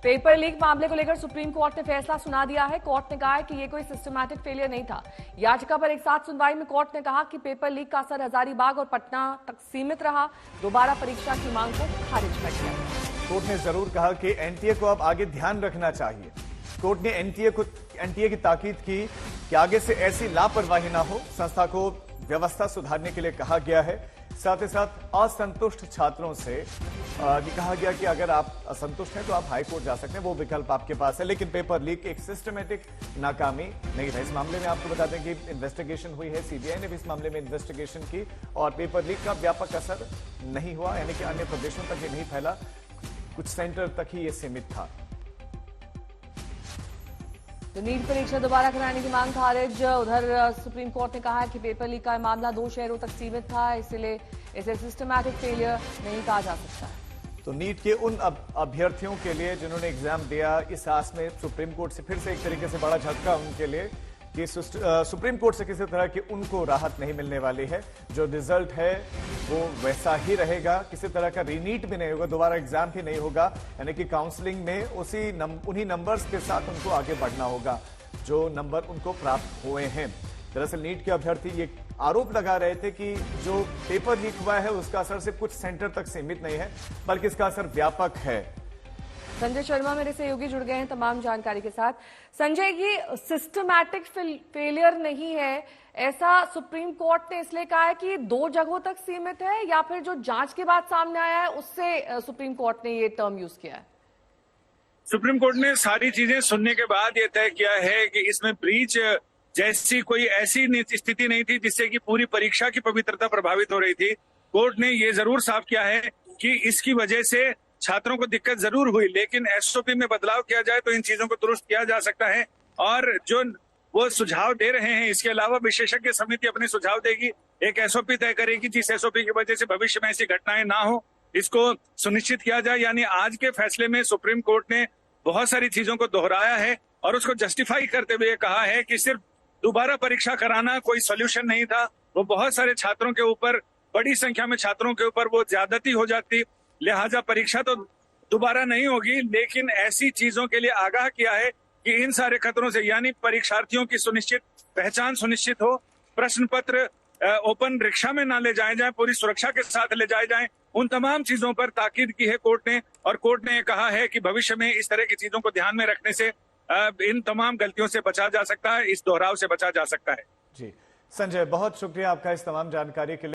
Paper leak मामले को लेकर सुप्रीम कोर्ट ने फैसला सुना दिया है। कोर्ट ने कहा है कि ये कोई सिस्टमैटिक फेलियर नहीं था। याचिका पर एक साथ सुनवाई में कोर्ट ने कहा कि पेपर लीक का असर हजारीबाग और पटना तक सीमित रहा। दोबारा परीक्षा की मांग को खारिज कर दिया। कोर्ट ने जरूर कहा कि एनटीए को अब आगे ध्यान रखना चाहिए। कोर्ट ने एनटीए की ताकीद की कि आगे से ऐसी लापरवाही ना हो। संस्था को व्यवस्था सुधारने के लिए कहा गया है। साथ ही साथ असंतुष्ट छात्रों से कहा गया कि अगर आप असंतुष्ट हैं तो आप हाई कोर्ट जा सकते हैं, वो विकल्प आपके पास है। लेकिन पेपर लीक एक सिस्टमेटिक नाकामी नहीं था। इस मामले में आपको बता दें कि इन्वेस्टिगेशन हुई है, सीबीआई ने भी इस मामले में इन्वेस्टिगेशन की और पेपर लीक का व्यापक असर नहीं हुआ, यानी कि अन्य प्रदेशों तक ये नहीं फैला, कुछ सेंटर तक ही ये सीमित था। तो नीट परीक्षा दोबारा कराने की मांग खारिज। उधर सुप्रीम कोर्ट ने कहा है कि पेपर लीक का मामला 2 शहरों तक सीमित था, इसलिए इसे सिस्टमैटिक फेलियर नहीं कहा जा सकता। तो नीट के उन अभ्यर्थियों के लिए जिन्होंने एग्जाम दिया, इस आस में सुप्रीम कोर्ट से फिर से एक तरीके से बड़ा झटका उनके लिए कि सुप्रीम कोर्ट से किसी तरह की उनको राहत नहीं मिलने वाली है। जो रिजल्ट है वो वैसा ही रहेगा, किसी तरह का रीनीट भी नहीं होगा, दोबारा एग्जाम भी नहीं होगा, यानी कि काउंसलिंग में उन्हीं नंबर्स के साथ उनको आगे बढ़ना होगा जो नंबर उनको प्राप्त हुए हैं। दरअसल नीट के अभ्यर्थी ये आरोप लगा रहे थे कि जो पेपर लीक हुआ है उसका असर सिर्फ कुछ सेंटर तक सीमित नहीं है, बल्कि इसका असर व्यापक है। संजय शर्मा मेरे सहयोगी जुड़ गए हैं तमाम जानकारी के साथ। संजय, ये सिस्टमैटिक फेलियर नहीं है, ऐसा सुप्रीम कोर्ट ने इसलिए कहा है कि 2 जगहों तक सीमित है, या फिर जो जांच के बाद सामने आया है उससे सुप्रीम कोर्ट ने ये टर्म यूज किया है? सुप्रीम कोर्ट ने सारी चीजें सुनने के बाद ये तय किया है कि इसमें ब्रीच जैसी कोई ऐसी स्थिति नहीं थी जिससे कि पूरी परीक्षा की पवित्रता प्रभावित हो रही थी। कोर्ट ने ये जरूर साफ किया है कि इसकी वजह से छात्रों को दिक्कत जरूर हुई, लेकिन एसओपी में बदलाव किया जाए तो इन चीजों को दुरुस्त किया जा सकता है। और जो वो सुझाव दे रहे हैं, इसके अलावा विशेषज्ञ समिति अपने सुझाव देगी, एक एसओपी तय करेगी जिस एसओपी की वजह से भविष्य में ऐसी घटनाएं ना हो, इसको सुनिश्चित किया जाए। यानी आज के फैसले में सुप्रीम कोर्ट ने बहुत सारी चीजों को दोहराया है और उसको जस्टिफाई करते हुए कहा है कि सिर्फ दोबारा परीक्षा कराना कोई सोल्यूशन नहीं था। वो बहुत सारे छात्रों के ऊपर, बड़ी संख्या में छात्रों के ऊपर वो ज्यादती हो जाती, लिहाजा परीक्षा तो दोबारा नहीं होगी। लेकिन ऐसी चीजों के लिए आगाह किया है कि इन सारे खतरों से, यानी परीक्षार्थियों की सुनिश्चित पहचान सुनिश्चित हो, प्रश्न पत्र ओपन रिक्शा में ना ले जाए जाए, पूरी सुरक्षा के साथ ले जाए जाए, उन तमाम चीजों पर ताकीद की है कोर्ट ने। और कोर्ट ने कहा है कि भविष्य में इस तरह की चीजों को ध्यान में रखने से इन तमाम गलतियों से बचा जा सकता है, इस दोहराव से बचा जा सकता है। जी संजय, बहुत शुक्रिया आपका इस तमाम जानकारी के लिए।